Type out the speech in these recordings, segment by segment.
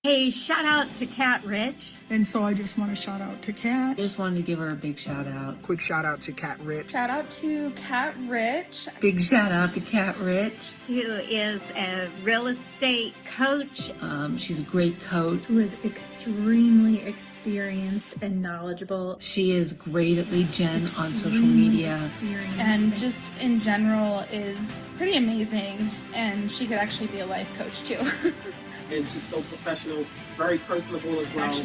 Hey, shout out to Kat Rich. And so I just want to shout out to Kat. Just wanted to give her a big shout out. Quick shout out to Kat Rich. Shout out to Kat Rich. Big shout out to Kat Rich. Who is a real estate coach. She's a great coach. Who is extremely experienced and knowledgeable. She is great at lead gen on social media. And just in general is pretty amazing. And she could actually be a life coach too. And she's so professional, very personable as well.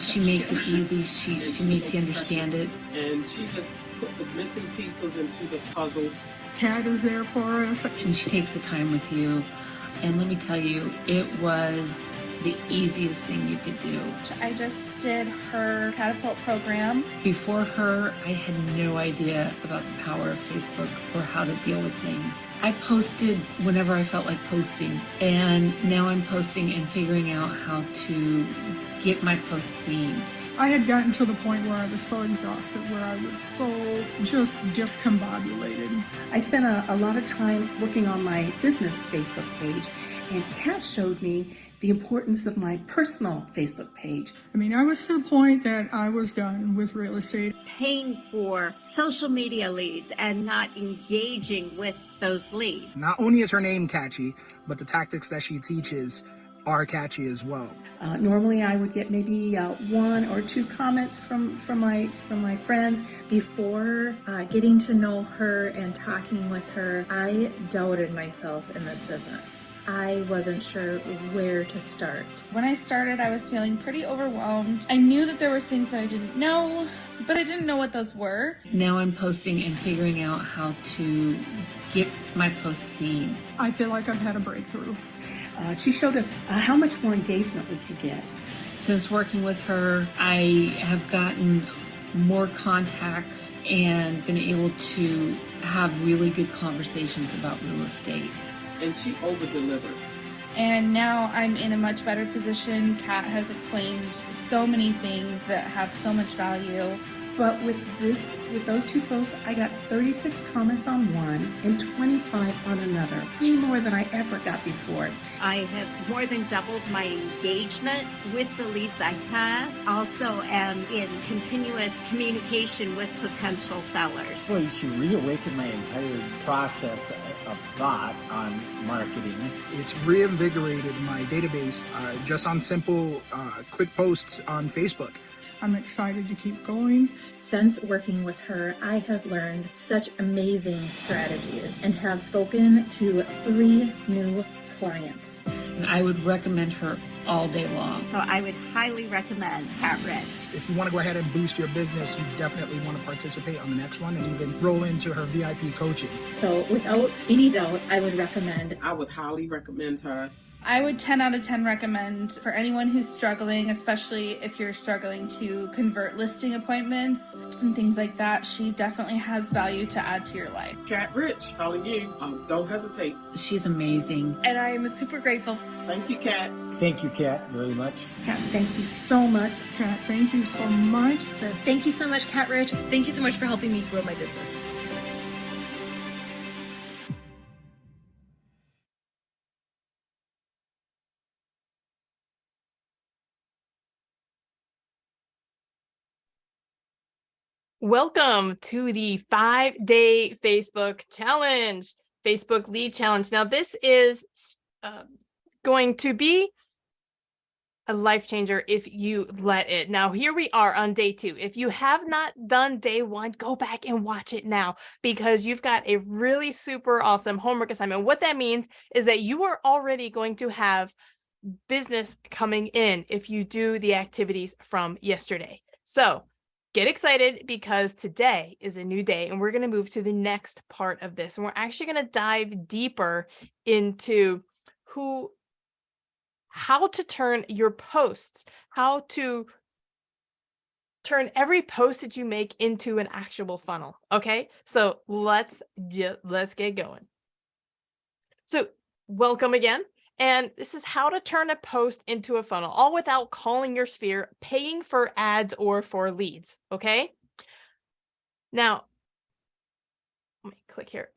She makes it easy. She makes you understand it. And she just put the missing pieces into the puzzle. Kat is there for us. And she takes the time with you. And let me tell you, it was the easiest thing you could do. I just did her Catapult program. Before her, I had no idea about the power of Facebook or how to deal with things. I posted whenever I felt like posting, and now I'm posting and figuring out how to get my posts seen. I had gotten to the point where I was so exhausted, where I was so just discombobulated. I spent a lot of time working on my business Facebook page, and Kat showed me the importance of my personal Facebook page. I mean, I was to the point that I was done with real estate. Paying for social media leads and not engaging with those leads. Not only is her name catchy, but the tactics that she teaches are catchy as well. Normally I would get maybe one or two comments from my friends. Before getting to know her and talking with her, I doubted myself in this business. I wasn't sure where to start. When I started, I was feeling pretty overwhelmed. I knew that there was things that I didn't know, but I didn't know what those were. Now I'm posting and figuring out how to get my posts seen. I feel like I've had a breakthrough. She showed us how much more engagement we could get. Since working with her, I have gotten more contacts and been able to have really good conversations about real estate. And she over-delivered. And now I'm in a much better position. Kat has explained so many things that have so much value. But with those two posts, I got 36 comments on one and 25 on another, way more than I ever got before. I have more than doubled my engagement with the leads I have. Also am in continuous communication with potential sellers. Well, she reawakened my entire process of thought on marketing. It's reinvigorated my database just on simple, quick posts on Facebook. I'm excited to keep going. Since working with her, I have learned such amazing strategies and have spoken to 3 new clients. And I would recommend her all day long. So I would highly recommend Kat Rich. If you want to go ahead and boost your business, you definitely want to participate on the next one and even roll into her VIP coaching. So without any doubt, I would recommend. I would highly recommend her. I would 10 out of 10 recommend for anyone who's struggling, especially if you're struggling to convert listing appointments and things like that. She definitely has value to add to your life. Kat Rich, telling you, don't hesitate. She's amazing. And I am super grateful. Thank you, Kat. Thank you, Kat, very much. Kat, thank you so much. Kat, thank you so much. So thank you so much, Kat Rich. Thank you so much for helping me grow my business. Welcome to the 5-day Facebook challenge, Facebook lead challenge. Now, this is going to be a life changer if you let it. Now, here we are on day 2. If you have not done day 1, go back and watch it now because you've got a really super awesome homework assignment. What that means is that you are already going to have business coming in if you do the activities from yesterday. So get excited because today is a new day and we're going to move to the next part of this. And we're actually going to dive deeper into how to turn your posts, how to turn every post that you make into an actual funnel. Okay, so let's get going. So welcome again. And this is how to turn a post into a funnel, all without calling your sphere, paying for ads or for leads. Okay. Now, let me click here.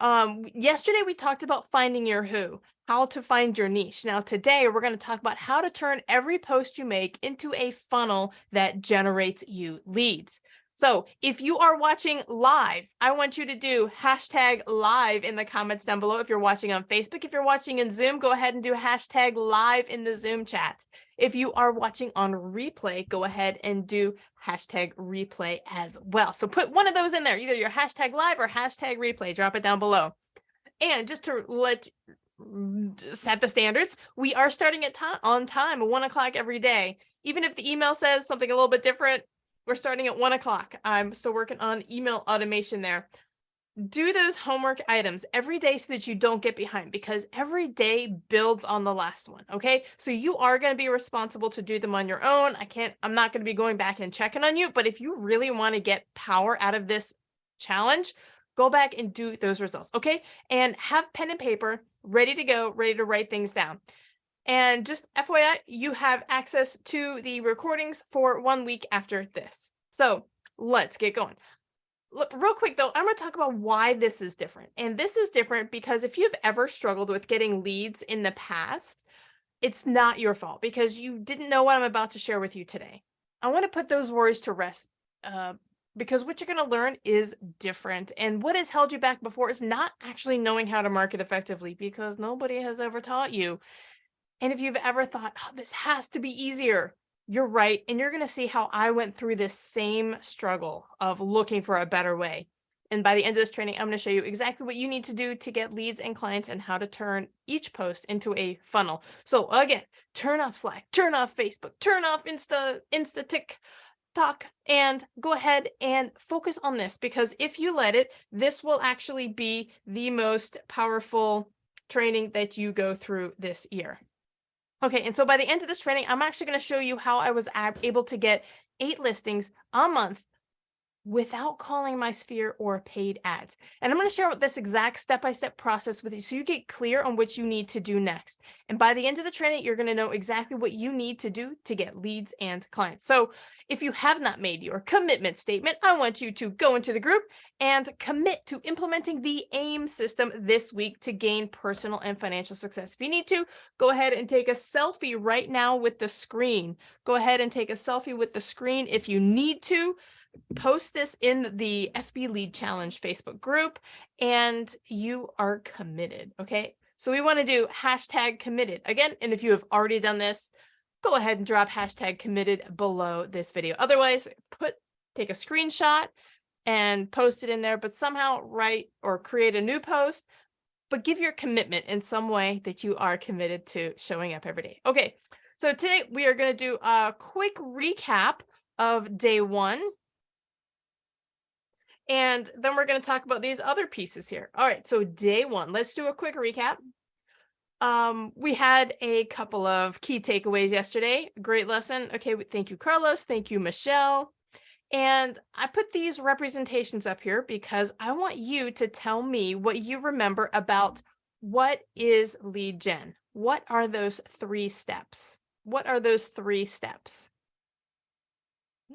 Yesterday we talked about finding your who. how to find your niche. Now, today we're going to talk about how to turn every post you make into a funnel that generates you leads. So if you are watching live, I want you to do hashtag live in the comments down below. If you're watching on Facebook, if you're watching in Zoom, go ahead and do hashtag live in the Zoom chat. If you are watching on replay, go ahead and do hashtag replay as well. So put one of those in there, either your hashtag live or hashtag replay, drop it down below. And just to set the standards, we are starting at on time, 1 o'clock every day. Even if the email says something a little bit different, we're starting at 1 o'clock. I'm still working on email automation there. Do those homework items every day so that you don't get behind, because every day builds on the last one. Okay. So you are going to be responsible to do them on your own. I'm not going to be going back and checking on you, but if you really want to get power out of this challenge, go back and do those results. Okay. And have pen and paper ready to go, ready to write things down. And just FYI, you have access to the recordings for 1 week after this. So let's get going. Look, real quick though, I'm going to talk about why this is different. And this is different because if you've ever struggled with getting leads in the past, it's not your fault because you didn't know what I'm about to share with you today. I want to put those worries to rest because what you're going to learn is different. And what has held you back before is not actually knowing how to market effectively, because nobody has ever taught you. And if you've ever thought, oh, this has to be easier, you're right. And you're going to see how I went through this same struggle of looking for a better way. And by the end of this training, I'm going to show you exactly what you need to do to get leads and clients and how to turn each post into a funnel. So again, turn off Slack, turn off Facebook, turn off Insta TikTok, and go ahead and focus on this, because if you let it, this will actually be the most powerful training that you go through this year. Okay, and so by the end of this training, I'm actually going to show you how I was able to get 8 listings a month without calling my sphere or paid ads. And I'm going to share this exact step-by-step process with you so you get clear on what you need to do next. And by the end of the training, you're going to know exactly what you need to do to get leads and clients. So if you have not made your commitment statement, I want you to go into the group and commit to implementing the AIM system this week to gain personal and financial success. If you need to, go ahead and take a selfie right now with the screen. Go ahead and take a selfie with the screen if you need to. Post this in the FB Lead Challenge Facebook group, and you are committed. Okay, so we want to do hashtag committed again. And if you have already done this, go ahead and drop hashtag committed below this video. Otherwise, take a screenshot and post it in there, but somehow write or create a new post, but give your commitment in some way that you are committed to showing up every day. Okay, so today we are going to do a quick recap of day 1. And then we're going to talk about these other pieces here. All right, so day 1, let's do a quick recap. We had a couple of key takeaways yesterday. Great lesson. Okay, thank you, Carlos. Thank you, Michelle. And I put these representations up here because I want you to tell me what you remember about what is lead gen. What are those 3 steps? What are those 3 steps?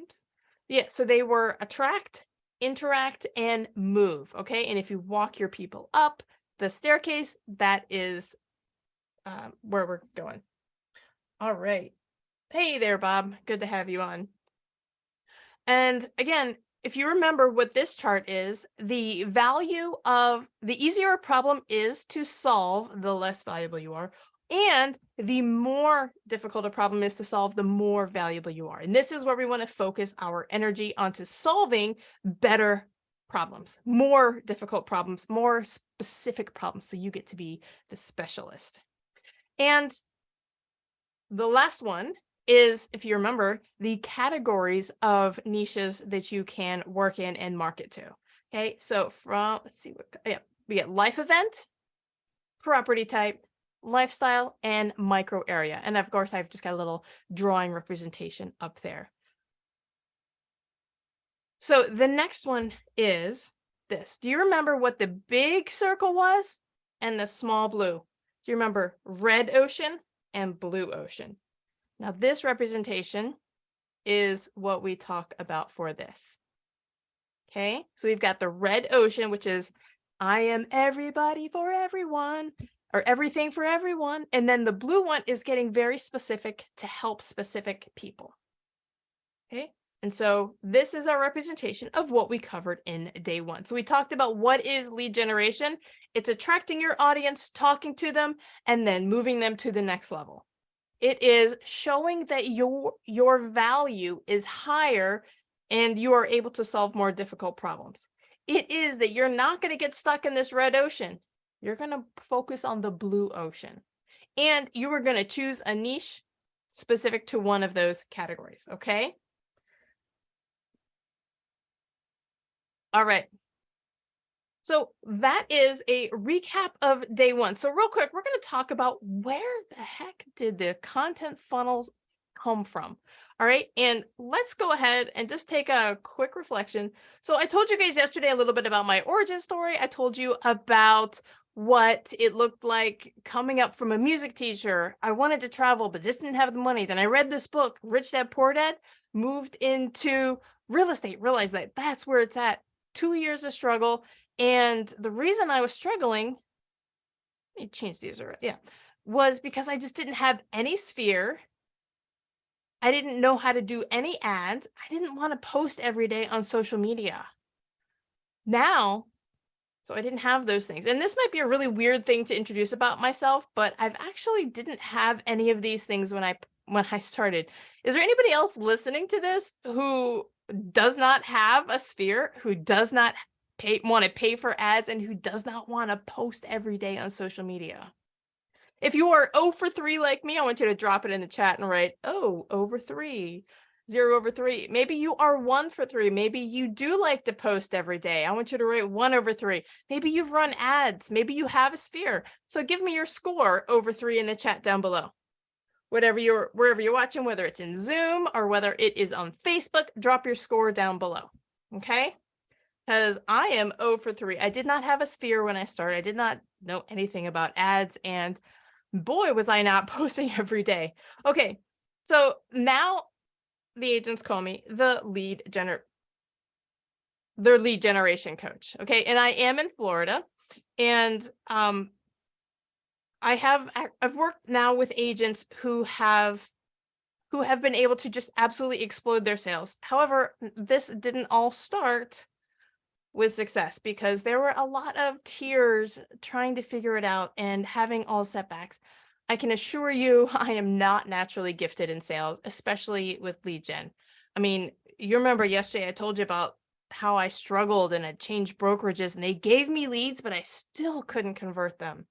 Oops. Yeah, so they were attract, interact, and move. Okay, and if you walk your people up the staircase, that is where we're going. All right. Hey there, Bob. Good to have you on. And again, if you remember what this chart is, the value of the easier a problem is to solve, the less valuable you are. And the more difficult a problem is to solve, the more valuable you are. And this is where we want to focus our energy onto solving better problems, more difficult problems, more specific problems. So you get to be the specialist. And the last one is, if you remember, the categories of niches that you can work in and market to. Okay, so let's see we get life event, property type, lifestyle, and micro area. And of course, I've just got a little drawing representation up there. So the next one is this. Do you remember what the big circle was and the small blue? Do you remember red ocean and blue ocean? Now this representation is what we talk about for this. Okay, so we've got the red ocean, which is I am everybody for everyone. or everything for everyone. And then the blue one is getting very specific to help specific people. Okay. And so this is our representation of what we covered in day one. So we talked about what is lead generation. It's attracting your audience, talking to them, and then moving them to the next level. It is showing that your value is higher and you are able to solve more difficult problems. It is that you're not going to get stuck in this red ocean. You're going to focus on the blue ocean. And you are going to choose a niche specific to one of those categories, okay? All right. So that is a recap of day one. So real quick, we're going to talk about where the heck did the content funnels come from? All right. And let's go ahead and just take a quick reflection. So I told you guys yesterday a little bit about my origin story. I told you about what it looked like coming up from a music teacher. I wanted to travel, but just didn't have the money. Then I read this book, Rich Dad Poor Dad, moved into real estate, realized that that's where it's at. 2 years of struggle. And the reason I was struggling, let me change these around, was because I just didn't have any sphere. I didn't know how to do any ads. I didn't want to post every day on social media. Now, so I didn't have those things. And this might be a really weird thing to introduce about myself, but I've actually didn't have any of these things when I started. Is there anybody else listening to this who does not have a sphere, who does not want to pay for ads, and who does not want to post every day on social media? If you are 0 for 3 like me, I want you to drop it in the chat and write, oh, over 3, 0 over 3. Maybe you are 1 for 3. Maybe you do like to post every day. I want you to write 1 over 3. Maybe you've run ads. Maybe you have a sphere. So give me your score over 3 in the chat down below. Wherever you're watching, whether it's in Zoom or whether it is on Facebook, drop your score down below, okay? Because I am 0 for 3. I did not have a sphere when I started. I did not know anything about ads, and boy, was I not posting every day. Okay, so now the agents call me the lead generation coach, okay? And I am in Florida, and I've worked now with agents who have been able to just absolutely explode their sales. However, this didn't all start with success because there were a lot of tears trying to figure it out and having all setbacks. I can assure you, I am not naturally gifted in sales, especially with lead gen. I mean, you remember yesterday I told you about how I struggled and I changed brokerages and they gave me leads, but I still couldn't convert them.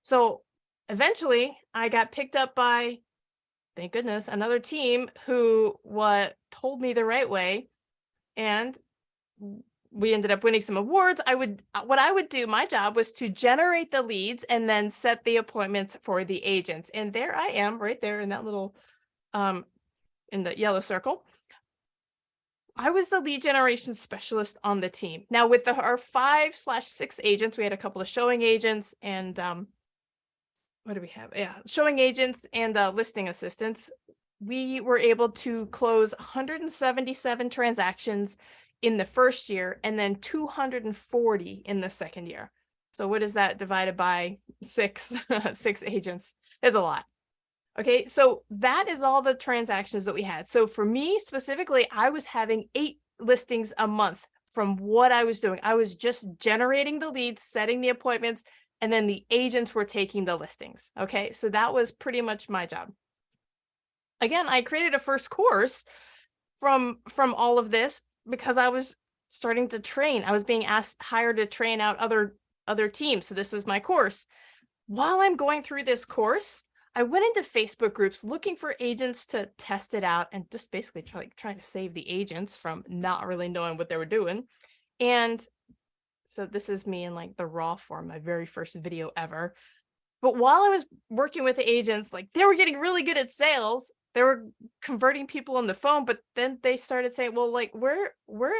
So eventually I got picked up by, thank goodness, another team who told me the right way. And we ended up winning some awards. What I would do, my job was to generate the leads and then set the appointments for the agents. And there I am right there in that little, in the yellow circle. I was the lead generation specialist on the team. Now with our 5/6 agents, we had a couple of showing agents and, what do we have? Yeah, showing agents and listing assistants. We were able to close 177 transactions in the first year and then 240 in the second year. So what is that divided by 6 agents? Is a lot. Okay, so that is all the transactions that we had. So for me specifically, I was having 8 listings a month from what I was doing. I was just generating the leads, setting the appointments, and then the agents were taking the listings. Okay, so that was pretty much my job. Again, I created a first course from all of this because I was starting to train. I was being hired to train out other teams. So this is my course. While I'm going through this course, I went into Facebook groups looking for agents to test it out and just basically trying to save the agents from not really knowing what they were doing. And so this is me in like the raw form, my very first video ever. But while I was working with the agents, like they were getting really good at sales. They were converting people on the phone, but then they started saying, well, like, where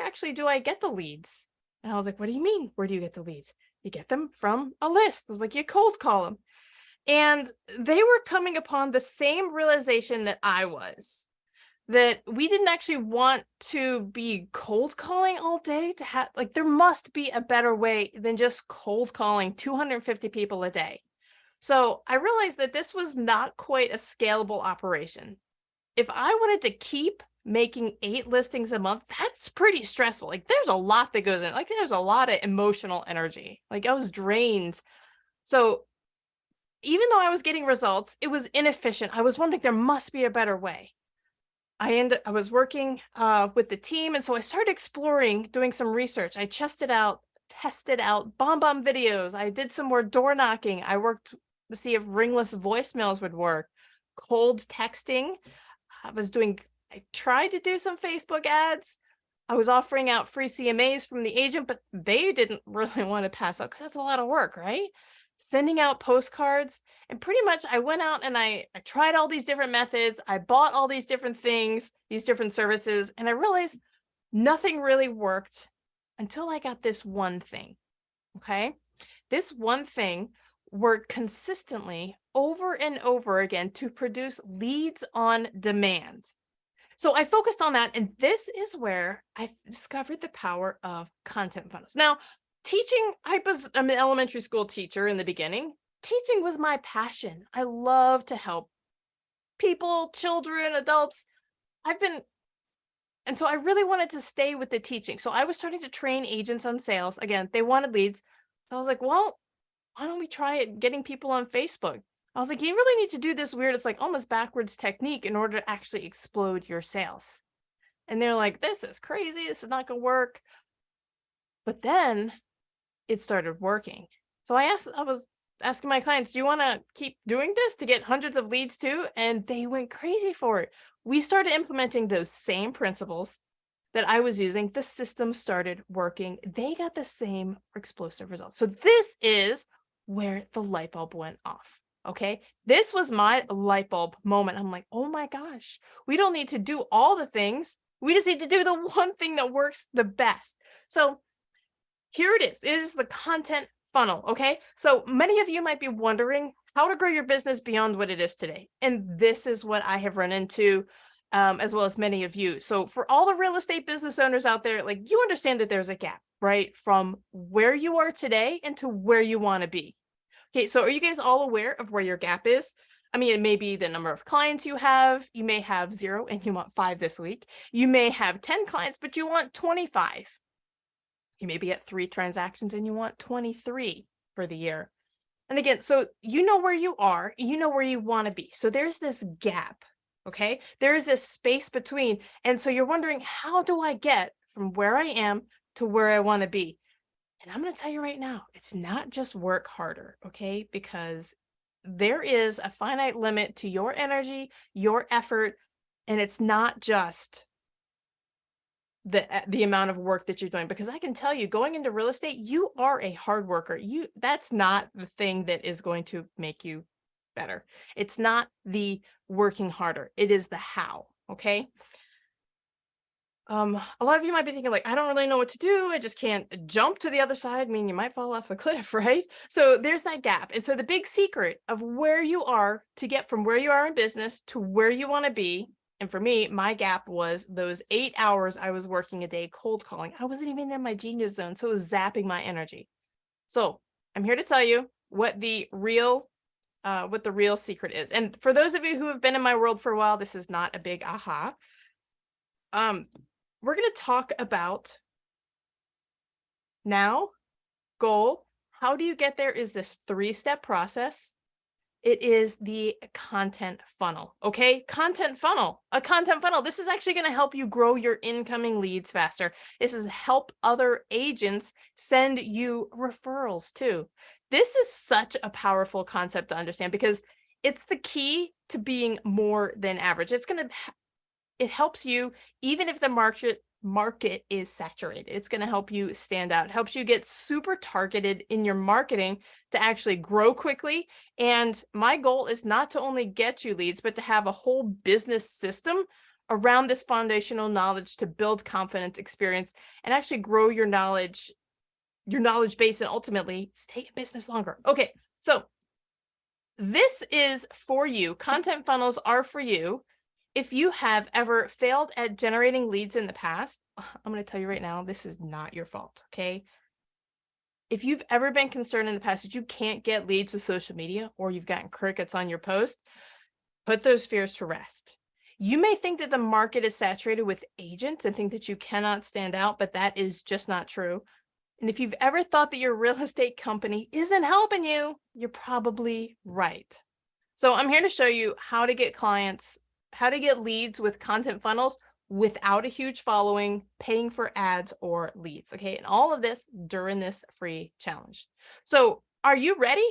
actually do I get the leads? And I was like, what do you mean? Where do you get the leads? You get them from a list. I was like, you cold call them. And they were coming upon the same realization that I was, that we didn't actually want to be cold calling all day to have, like, there must be a better way than just cold calling 250 people a day. So I realized that this was not quite a scalable operation. If I wanted to keep making 8 listings a month, that's pretty stressful. Like there's a lot that goes in, like there's a lot of emotional energy. Like I was drained. So even though I was getting results, it was inefficient. I was wondering there must be a better way. I was working with the team, and so I started exploring, doing some research. I tested out BombBomb videos. I did some more door knocking. I worked to see if ringless voicemails would work, cold texting. I tried to do some Facebook ads. I was offering out free CMAs from the agent, but they didn't really want to pass up because that's a lot of work, right? Sending out postcards. And pretty much I went out and I tried all these different methods. I bought all these different things, these different services, and I realized nothing really worked until I got this one thing, okay? This one thing worked consistently over and over again to produce leads on demand. So I focused on that, and this is where I discovered the power of content funnels. Now, I'm an elementary school teacher in the beginning. Teaching was my passion. I love to help people, children, adults. And so I really wanted to stay with the teaching. So I was starting to train agents on sales. Again, they wanted leads. So I was like, well, why don't we try it getting people on Facebook? I was like, you really need to do this weird, it's like almost backwards technique in order to actually explode your sales. And they're like, this is crazy. This is not going to work. But then it started working. So I was asking my clients, do you want to keep doing this to get hundreds of leads too? And they went crazy for it. We started implementing those same principles that I was using. The system started working. They got the same explosive results. So this is where the light bulb went off. Okay. This was my light bulb moment. I'm like, oh my gosh, we don't need to do all the things. We just need to do the one thing that works the best. So here it is. It is the content funnel. Okay. So many of you might be wondering how to grow your business beyond what it is today. And this is what I have run into, as well as many of you. So for all the real estate business owners out there, like you understand that there's a gap, right? From where you are today and to where you want to be. Okay. So are you guys all aware of where your gap is? I mean, it may be the number of clients you have. You may have 0 and you want 5 this week. You may have 10 clients, but you want 25. You may be at 3 transactions and you want 23 for the year. And again, so you know where you are, you know where you want to be. So there's this gap, okay? There is this space between. And so you're wondering, how do I get from where I am to where I want to be? And I'm going to tell you right now, it's not just work harder, okay? Because there is a finite limit to your energy, your effort, and it's not just the amount of work that you're doing, because I can tell you, going into real estate, you are a hard worker. That's not the thing that is going to make you better. It's not the working harder. It is the how. Okay. A lot of you might be thinking like, I don't really know what to do. I just can't jump to the other side. I mean, you might fall off a cliff, right? So there's that gap. And so the big secret of where you are to get from where you are in business to where you want to be. And for me, my gap was those 8 hours I was working a day cold calling. I wasn't even in my genius zone, so it was zapping my energy. So I'm here to tell you what the real secret is. And for those of you who have been in my world for a while, this is not a big aha. We're going to talk about now, goal. How do you get there is this 3-step process. It is the content funnel. Okay. A content funnel. This is actually going to help you grow your incoming leads faster. This is help other agents send you referrals too. This is such a powerful concept to understand because it's the key to being more than average. It helps you, even if the market is saturated. It's going to help you stand out. It helps you get super targeted in your marketing to actually grow quickly. And my goal is not to only get you leads, but to have a whole business system around this foundational knowledge to build confidence, experience, and actually grow your knowledge base and ultimately stay in business longer. Okay, so this is for you. Content funnels are for you. If you have ever failed at generating leads in the past, I'm going to tell you right now, this is not your fault, okay? if you've ever been concerned in the past that you can't get leads with social media, or you've gotten crickets on your post, put those fears to rest. You may think that the market is saturated with agents and think that you cannot stand out, but that is just not true. And if you've ever thought that your real estate company isn't helping you, you're probably right. So I'm here to show you how to get clients, how to get leads with content funnels without a huge following, paying for ads or leads. Okay. And all of this during this free challenge. So are you ready?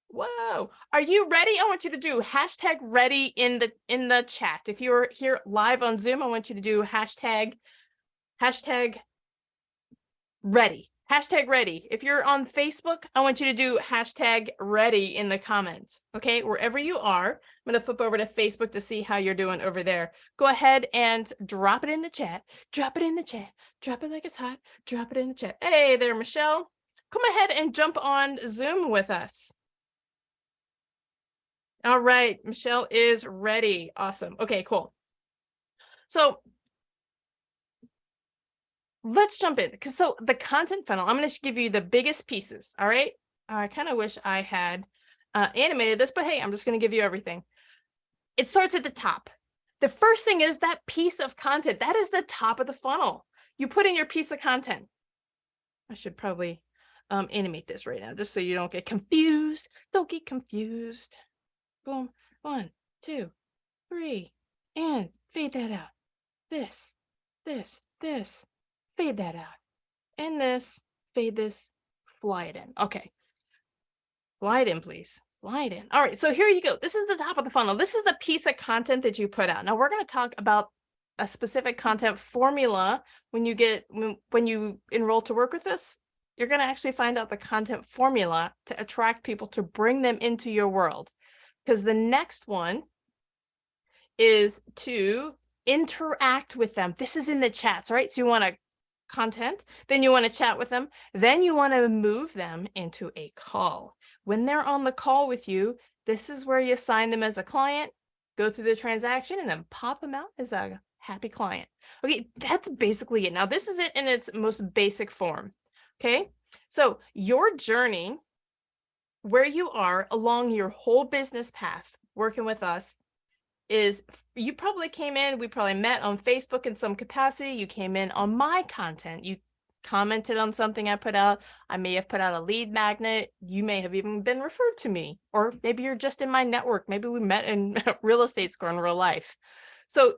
Whoa. Are you ready? I want you to do #ready in the chat. If you're here live on Zoom, I want you to do hashtag ready. #ready. If you're on Facebook, I want you to do #ready in the comments. Okay, wherever you are, I'm going to flip over to Facebook to see how you're doing over there. Go ahead and drop it in the chat. Drop it in the chat. Drop it like it's hot. Drop it in the chat. Hey there, Michelle. Come ahead and jump on Zoom with us. All right, Michelle is ready. Awesome. Okay, cool. So let's jump in. So the content funnel, I'm going to give you the biggest pieces. All right. I kind of wish I had animated this, but hey, I'm just going to give you everything. It starts at the top. The first thing is that piece of content. That is the top of the funnel. You put in your piece of content. I should probably animate this right now, just so you don't get confused. Don't get confused. Boom. 1, 2, 3, and fade that out. This. Fade that out. And this, fade this, fly it in. Okay. Fly it in, please. Fly it in. All right. So here you go. This is the top of the funnel. This is the piece of content that you put out. Now we're going to talk about a specific content formula. When you enroll to work with us, you're going to actually find out the content formula to attract people, to bring them into your world. Because the next one is to interact with them. This is in the chats, right? So you want to content, then you want to chat with them, then you want to move them into a call. When they're on the call with you, this is where you sign them as a client, go through the transaction, and then pop them out as a happy client. Okay, that's basically it. Now, this is it in its most basic form. Okay, so your journey, where you are along your whole business path working with us, is you probably came in, we probably met on Facebook in some capacity. You came in on my content. You commented on something I put out. I may have put out a lead magnet. You may have even been referred to me, or maybe you're just in my network. Maybe we met in real estate school in real life. So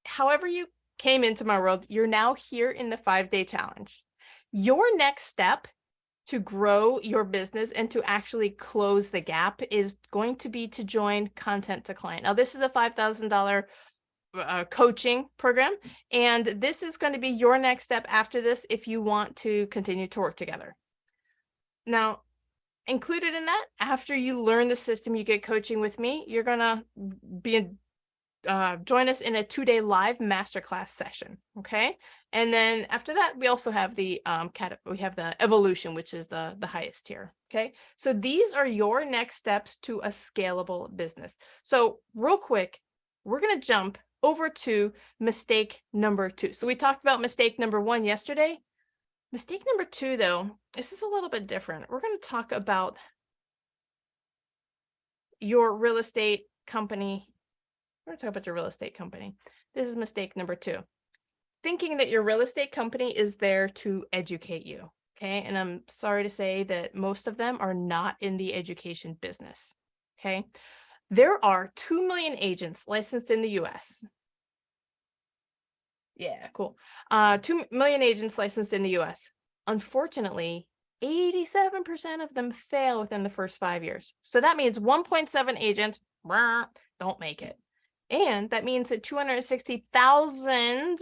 however you came into my world, you're now here in the 5-day challenge. Your next step to grow your business and to actually close the gap is going to be to join Content to Client. Now, this is a $5,000 coaching program, and this is going to be your next step after this if you want to continue to work together. Now, included in that, after you learn the system, you get coaching with me, you're going to be join us in a 2-day live masterclass session. Okay. And then after that, we also have the evolution, which is the highest tier. Okay. So these are your next steps to a scalable business. So real quick, we're going to jump over to mistake number 2. So we talked about mistake number 1 yesterday. Mistake number 2, though, this is a little bit different. We're going to talk about your real estate company. We're going to talk about your real estate company. This is mistake number 2. Thinking that your real estate company is there to educate you. Okay. And I'm sorry to say that most of them are not in the education business. Okay. There are 2 million agents licensed in the US. Yeah, cool. 2 million agents licensed in the US. Unfortunately, 87% of them fail within the first 5 years. So that means 1.7 agents don't make it. And that means that 260,000,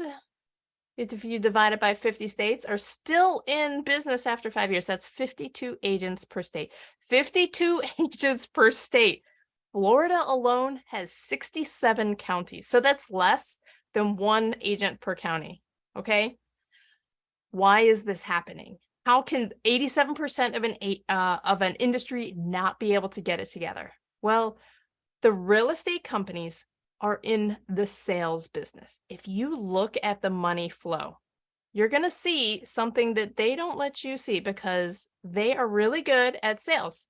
if you divide it by 50 states, are still in business after 5 years. That's 52 agents per state. 52 agents per state. Florida alone has 67 counties. So that's less than 1 agent per county. Okay. Why is this happening? How can 87% of an industry not be able to get it together? Well, the real estate companies are in the sales business. If you look at the money flow, you're going to see something that they don't let you see because they are really good at sales.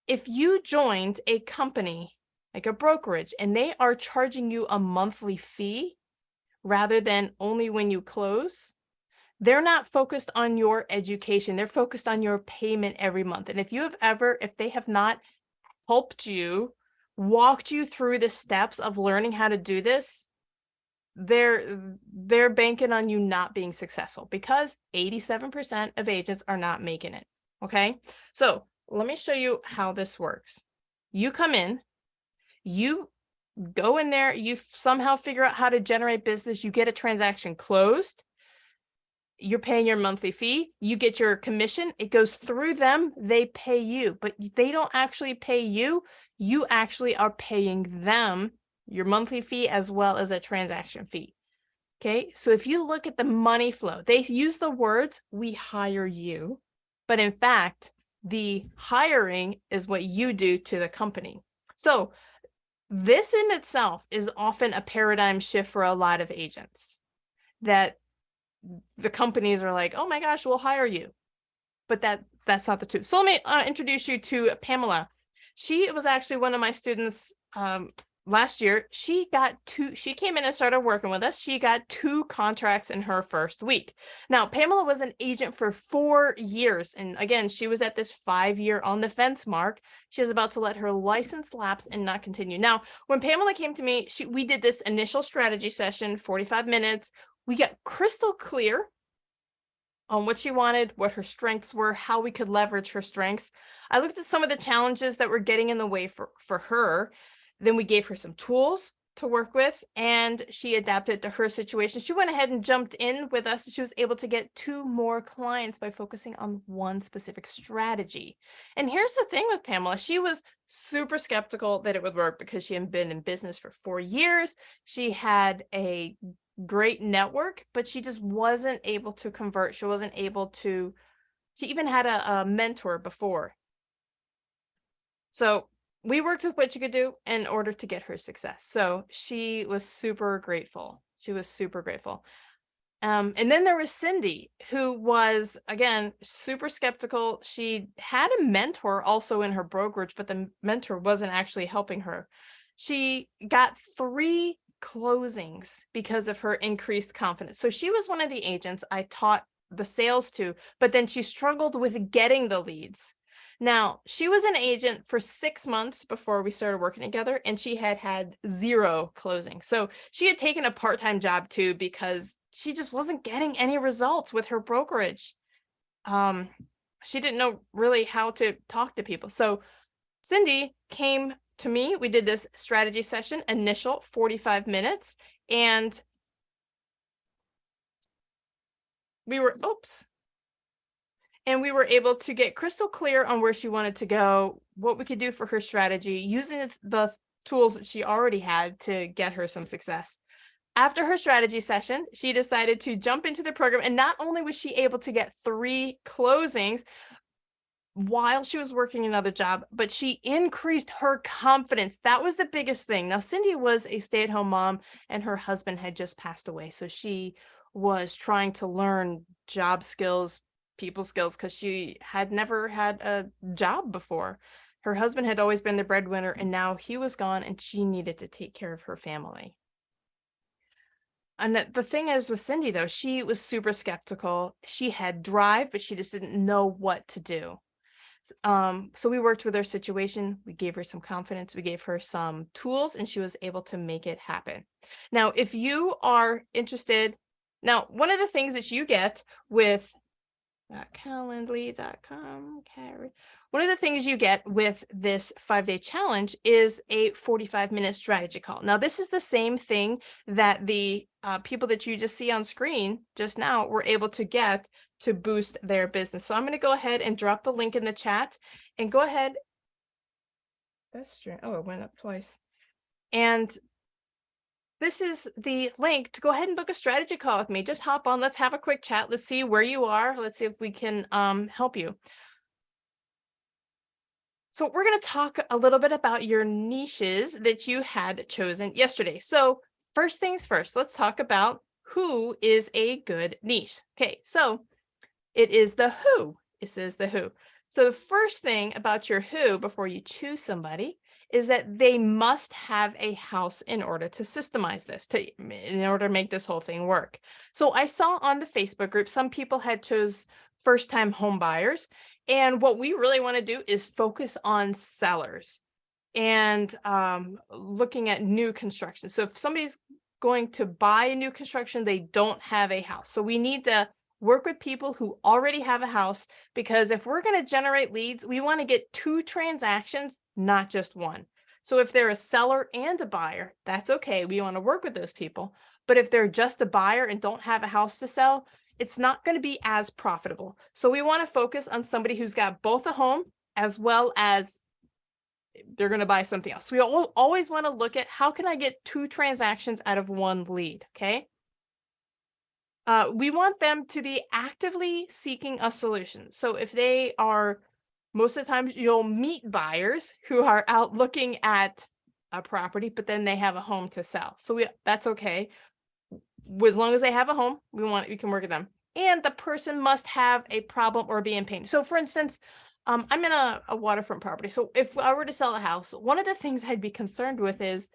If you joined a company like a brokerage and they are charging you a monthly fee rather than only when you close, they're not focused on your education. They're focused on your payment every month. And if they have not helped you, walked you through the steps of learning how to do this, they're banking on you not being successful because 87% of agents are not making it. Okay. So let me show you how this works. You come in, you go in there, you somehow figure out how to generate business, you get a transaction closed, you're paying your monthly fee, you get your commission, it goes through them, they pay you, but they don't actually pay you. You actually are paying them your monthly fee as well as a transaction fee. Okay, so if you look at the money flow, they use the words, we hire you, but in fact, the hiring is what you do to the company. So this in itself is often a paradigm shift for a lot of agents, that the companies are like, oh my gosh, we'll hire you. But that's not the truth. So let me introduce you to Pamela. She was actually one of my students last year. She came in and started working with us. She got 2 contracts in her first week. Now, Pamela was an agent for 4 years. And again, she was at this 5-year on the fence mark. She was about to let her license lapse and not continue. Now, when Pamela came to me, we did this initial strategy session, 45 minutes. We got crystal clear on what she wanted, what her strengths were, how we could leverage her strengths. I looked at some of the challenges that were getting in the way for her. Then we gave her some tools to work with, and she adapted to her situation. She went ahead and jumped in with us. She was able to get 2 more clients by focusing on one specific strategy. And here's the thing with Pamela. She was super skeptical that it would work because she had been in business for 4 years. She had a great network, but she just wasn't able to convert. She even had a mentor before. So we worked with what she could do in order to get her success. So she was super grateful. She was super grateful. And then there was Cindy, who was, again, super skeptical. She had a mentor also in her brokerage, but the mentor wasn't actually helping her. She got 3 closings because of her increased confidence. So she was one of the agents I taught the sales to, but then she struggled with getting the leads. Now, she was an agent for 6 months before we started working together, and she had 0 closings. So she had taken a part-time job too because she just wasn't getting any results with her brokerage. She didn't know really how to talk to people. So Cindy came to me. We did this strategy session, initial 45 minutes, and we were able to get crystal clear on where she wanted to go, what we could do for her strategy, using the tools that she already had to get her some success. After her strategy session, she decided to jump into the program, and not only was she able to get 3 closings while she was working another job, but she increased her confidence. That was the biggest thing. Now, Cindy was a stay-at-home mom, and her husband had just passed away. So she was trying to learn job skills, people skills, because she had never had a job before. Her husband had always been the breadwinner, and now he was gone, and she needed to take care of her family. And the thing is with Cindy, though, she was super skeptical. She had drive, but she just didn't know what to do. So we worked with her situation. We gave her some confidence. We gave her some tools, and she was able to make it happen. Now, if you are interested, now, one of the things that you get with Calendly.com, one of the things you get with this 5-day challenge is a 45-minute strategy call. Now, this is the same thing that the people that you just see on screen just now were able to get to boost their business. So I'm going to go ahead and drop the link in the chat, and go ahead. That's true. Oh, it went up twice. And this is the link to go ahead and book a strategy call with me. Just hop on. Let's have a quick chat. Let's see where you are. Let's see if we can help you. So we're going to talk a little bit about your niches that you had chosen yesterday. So first things first, let's talk about who is a good niche. Okay, so it is the who. It says the who. So the first thing about your who before you choose somebody is that they must have a house in order to systemize this, in order to make this whole thing work. So I saw on the Facebook group, some people had chose first-time home buyers. And what we really want to do is focus on sellers and looking at new construction. So if somebody's going to buy a new construction, they don't have a house. So we need to work with people who already have a house, because if we're going to generate leads, we want to get 2 transactions, not just one. So if they're a seller and a buyer, that's okay. We want to work with those people. But if they're just a buyer and don't have a house to sell, it's not going to be as profitable. So we want to focus on somebody who's got both a home as well as they're going to buy something else. We always want to look at how can I get 2 transactions out of 1 lead, okay? We want them to be actively seeking a solution. So if they are, most of the time you'll meet buyers who are out looking at a property, but then they have a home to sell. So that's okay. As long as they have a home, we can work with them. And the person must have a problem or be in pain. So for instance, I'm in a waterfront property. So if I were to sell a house, one of the things I'd be concerned with is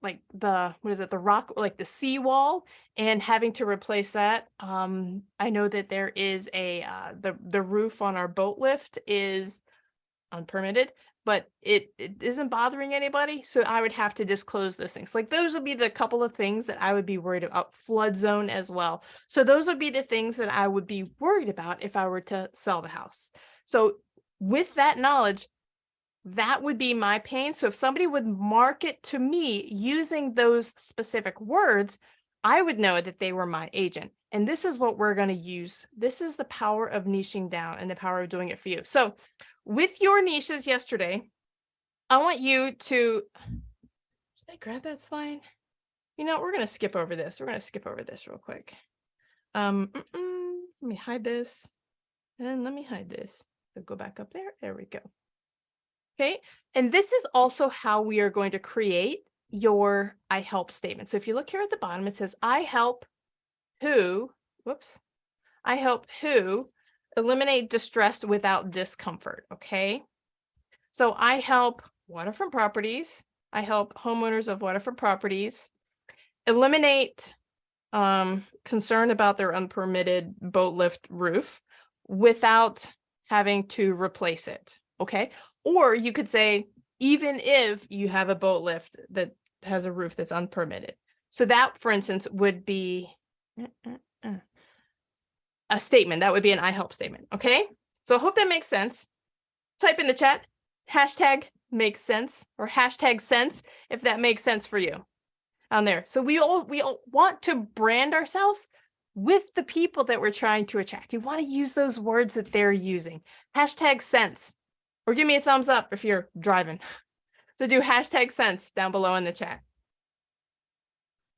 like the rock, like the seawall, and having to replace that. I know that there is the roof on our boat lift is unpermitted, but it isn't bothering anybody. So I would have to disclose those things. Like those would be the couple of things that I would be worried about. Flood zone as well. So those would be the things that I would be worried about if I were to sell the house. So with that knowledge, that would be my pain. So if somebody would market to me using those specific words, I would know that they were my agent. And this is what we're going to use. This is the power of niching down and the power of doing it for you. So with your niches yesterday, I want you to, should I grab that slide? You know, we're going to skip over this. We're going to skip over this real quick. Let me hide this. And let me hide this. So go back up there. There we go. Okay. And this is also how we are going to create your I help statement. So if you look here at the bottom, it says I help who, I help who eliminate distress without discomfort. Okay. So I help waterfront properties. I help homeowners of waterfront properties eliminate concern about their unpermitted boat lift roof without having to replace it. Okay. Or you could say, even if you have a boat lift that has a roof that's unpermitted. So that, for instance, would be a statement. That would be an I help statement. Okay. So I hope that makes sense. Type in the chat, hashtag makes sense, or hashtag sense, if that makes sense for you on there. So we all want to brand ourselves with the people that we're trying to attract. You want to use those words that they're using. Hashtag sense. Or give me a thumbs up if you're driving. So do hashtag sense down below in the chat.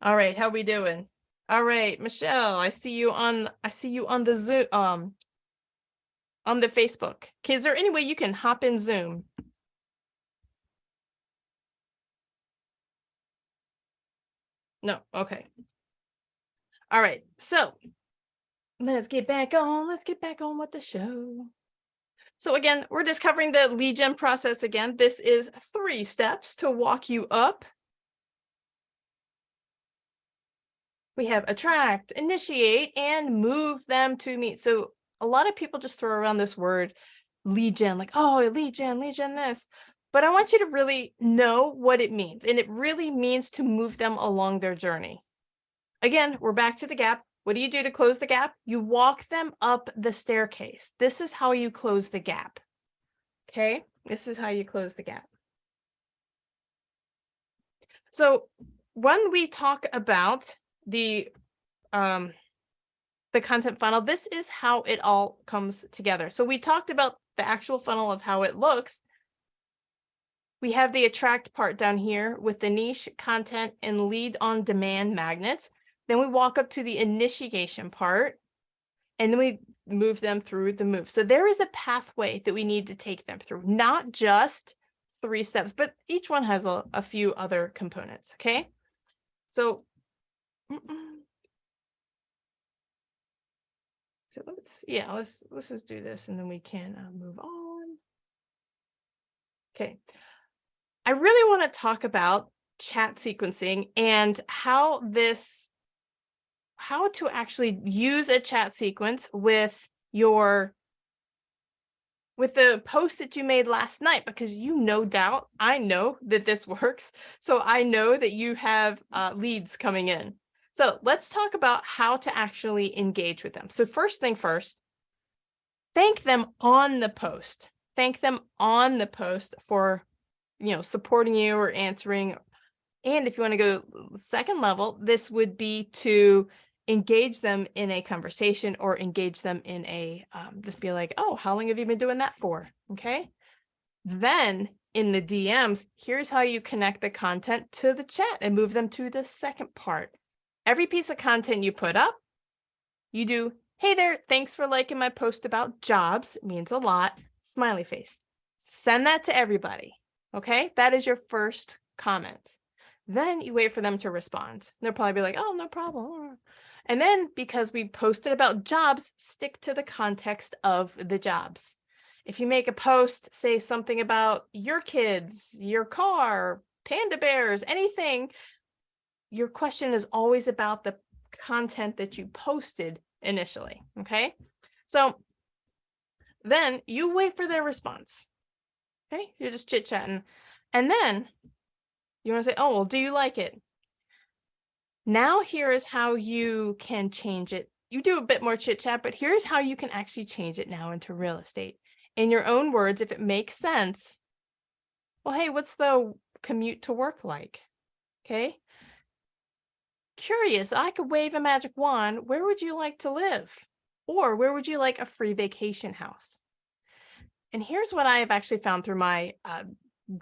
All right, how we doing? All right, Michelle, I see you on the Zoom, on the Facebook. Okay, is there any way you can hop in Zoom? No, okay. All right, so let's get back on with the show. So again, we're just covering the lead gen process again. This is 3 steps to walk you up. We have attract, initiate, and move them to meet. So a lot of people just throw around this word lead gen, like, oh, lead gen this. But I want you to really know what it means. And it really means to move them along their journey. Again, we're back to the gap. What do you do to close the gap? You walk them up the staircase. This is how you close the gap. Okay, this is how you close the gap. So when we talk about the content funnel, this is how it all comes together. So we talked about the actual funnel of how it looks. We have the attract part down here with the niche, content, and lead on demand magnets. Then we walk up to the initiation part, and then we move them through the move. So there is a pathway that we need to take them through, not just 3 steps, but each one has a few other components, okay? So So let's just do this and then we can move on. Okay. I really want to talk about chat sequencing and how to actually use a chat sequence with the post that you made last night, because no doubt I know that this works. So I know that you have leads coming in. So let's talk about how to actually engage with them. So first thing first, thank them on the post. Thank them on the post for, supporting you or answering. And if you want to go second level, this would be to engage them in a conversation or engage them in a, just be like, oh, how long have you been doing that for? Okay. Then in the DMs, here's how you connect the content to the chat and move them to the second part. Every piece of content you put up, you do, hey there, thanks for liking my post about jobs. It means a lot. Smiley face. Send that to everybody. Okay. That is your first comment. Then you wait for them to respond. They'll probably be like, oh, no problem. And then because we posted about jobs, stick to the context of the jobs. If you make a post, say something about your kids, your car, panda bears, anything, your question is always about the content that you posted initially. Okay. So then you wait for their response. Okay. You're just chit chatting. And then you want to say, oh, well, do you like it? Now, here is how you can change it. You do a bit more chit chat, but here's how you can actually change it now into real estate. In your own words, if it makes sense. Well, hey, what's the commute to work like? Okay. Curious, I could wave a magic wand. Where would you like to live? Or where would you like a free vacation house? And here's what I have actually found through my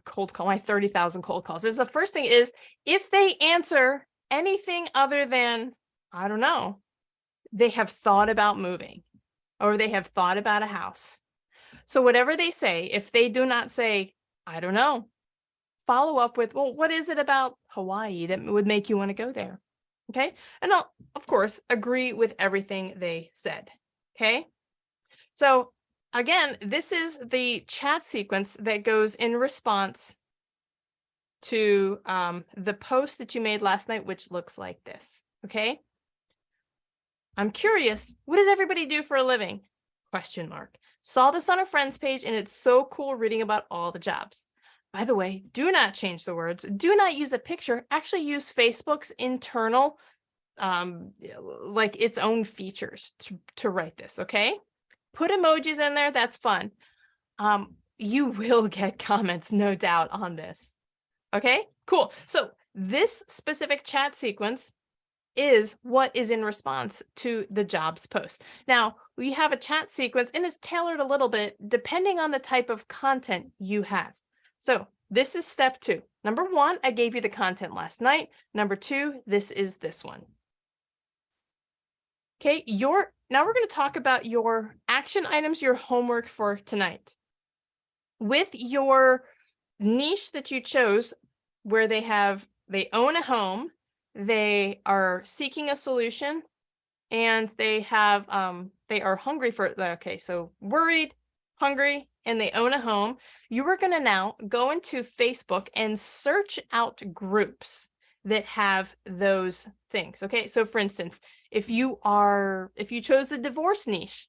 cold call, my 30,000 cold calls. Is the first thing is if they answer anything other than, I don't know, they have thought about moving or they have thought about a house. So whatever they say, if they do not say, I don't know, follow up with, well, what is it about Hawaii that would make you want to go there? Okay. And I'll, of course, agree with everything they said. Okay. So again, this is the chat sequence that goes in response to the post that you made last night, which looks like this. Okay. I'm curious, what does everybody do for a living? Question mark. Saw this on a friend's page and it's so cool reading about all the jobs. By the way, do not change the words. Do not use a picture. Actually use Facebook's internal, like its own features to write this. Okay. Put emojis in there. That's fun. You will get comments, no doubt, on this. Okay, cool. So this specific chat sequence is what is in response to the jobs post. Now, we have a chat sequence and it's tailored a little bit depending on the type of content you have. So this is step 2. Number 1, I gave you the content last night. Number 2, this is this one. Okay, now we're going to talk about your action items, your homework for tonight. With your niche that you chose, where they own a home, they are seeking a solution, and they are hungry for it. Okay, so worried, hungry, and they own a home. You are going to now go into Facebook and search out groups that have those things. Okay, so for instance, if you chose the divorce niche,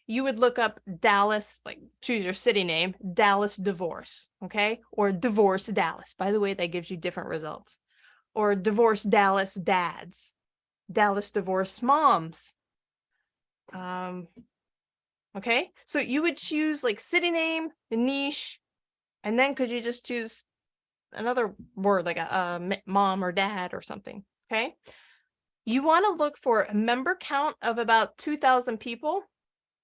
you would look up Dallas, like choose your city name, Dallas divorce, okay? Or divorce Dallas. By the way, that gives you different results. Or divorce Dallas dads, Dallas divorce moms. Okay, so you would choose like city name, the niche, and then could you just choose another word like a mom or dad or something, okay? You want to look for a member count of about 2,000 people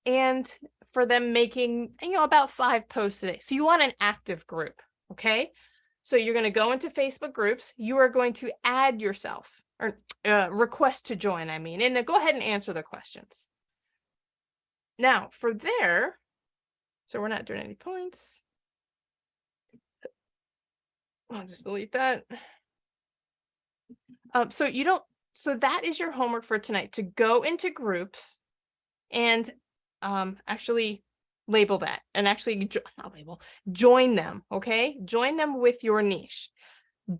and for them making, about 5 posts a day. So you want an active group, okay? So you're going to go into Facebook groups. You are going to add yourself or request to join, and then go ahead and answer the questions. Now for there, so we're not doing any points. I'll just delete that. So that is your homework for tonight, to go into groups and actually label that and actually not label, join them. Okay, join them with your niche.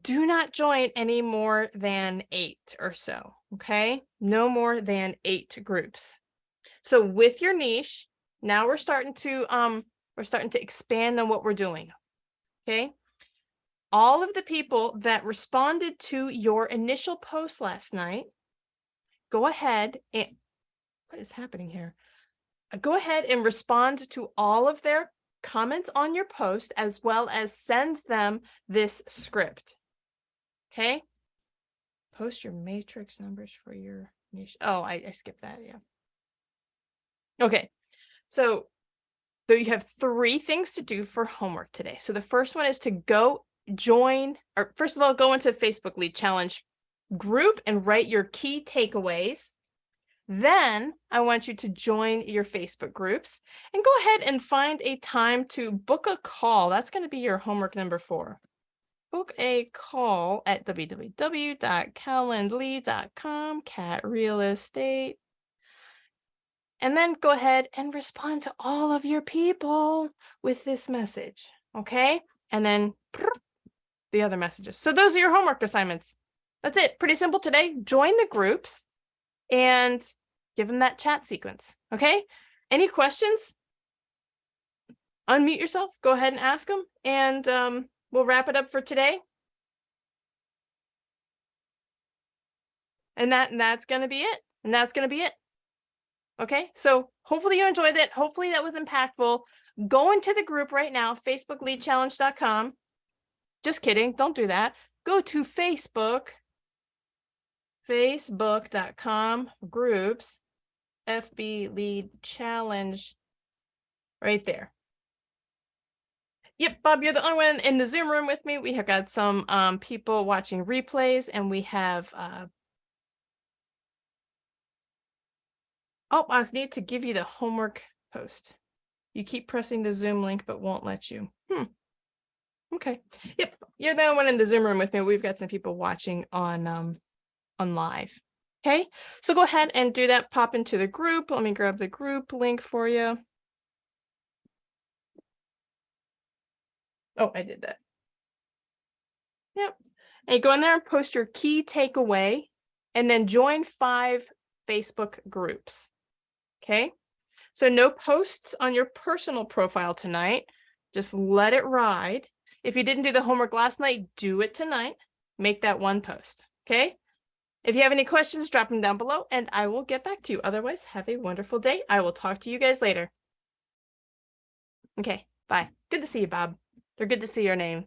Do not join any more than 8 or so. Okay, no more than 8 groups. So with your niche, now we're starting to expand on what we're doing. Okay, all of the people that responded to your initial post last night, go ahead and what is happening here? Go ahead and respond to all of their comments on your post, as well as send them this script. Okay. Post your matrix numbers for your niche. Oh, I skipped that. Yeah. Okay. So you have 3 things to do for homework today. So the first one is to go join, or first of all, go into Facebook Lead Challenge group and write your key takeaways. Then I want you to join your Facebook groups and go ahead and find a time to book a call. That's going to be your homework number 4. Book a call at www.calendly.com, cat real estate. And then go ahead and respond to all of your people with this message. Okay. And then the other messages. So those are your homework assignments. That's it. Pretty simple today. Join the groups and give them that chat sequence. Okay. Any questions? Unmute yourself. Go ahead and ask them. And we'll wrap it up for today. And that's going to be it. And that's going to be it. Okay. So hopefully you enjoyed it. Hopefully that was impactful. Go into the group right now, facebookleadchallenge.com. Just kidding. Don't do that. Go to Facebook, facebook.com groups, FB Lead Challenge right there. Yep, Bob, you're the only one in the Zoom room with me. We have got some people watching replays, and we have oh, I need to give you the homework post. You keep pressing the Zoom link, but won't let you. Okay. Yep, you're the only one in the Zoom room with me. We've got some people watching on live. Okay, so go ahead and do that. Pop into the group. Let me grab the group link for you. Oh, I did that. Yep. And go in there and post your key takeaway, and then join 5 Facebook groups. Okay. So no posts on your personal profile tonight. Just let it ride. If you didn't do the homework last night, do it tonight. Make that 1 post. Okay. If you have any questions, drop them down below and I will get back to you. Otherwise, have a wonderful day. I will talk to you guys later. Okay. Bye. Good to see you, Bob. Or good to see your name.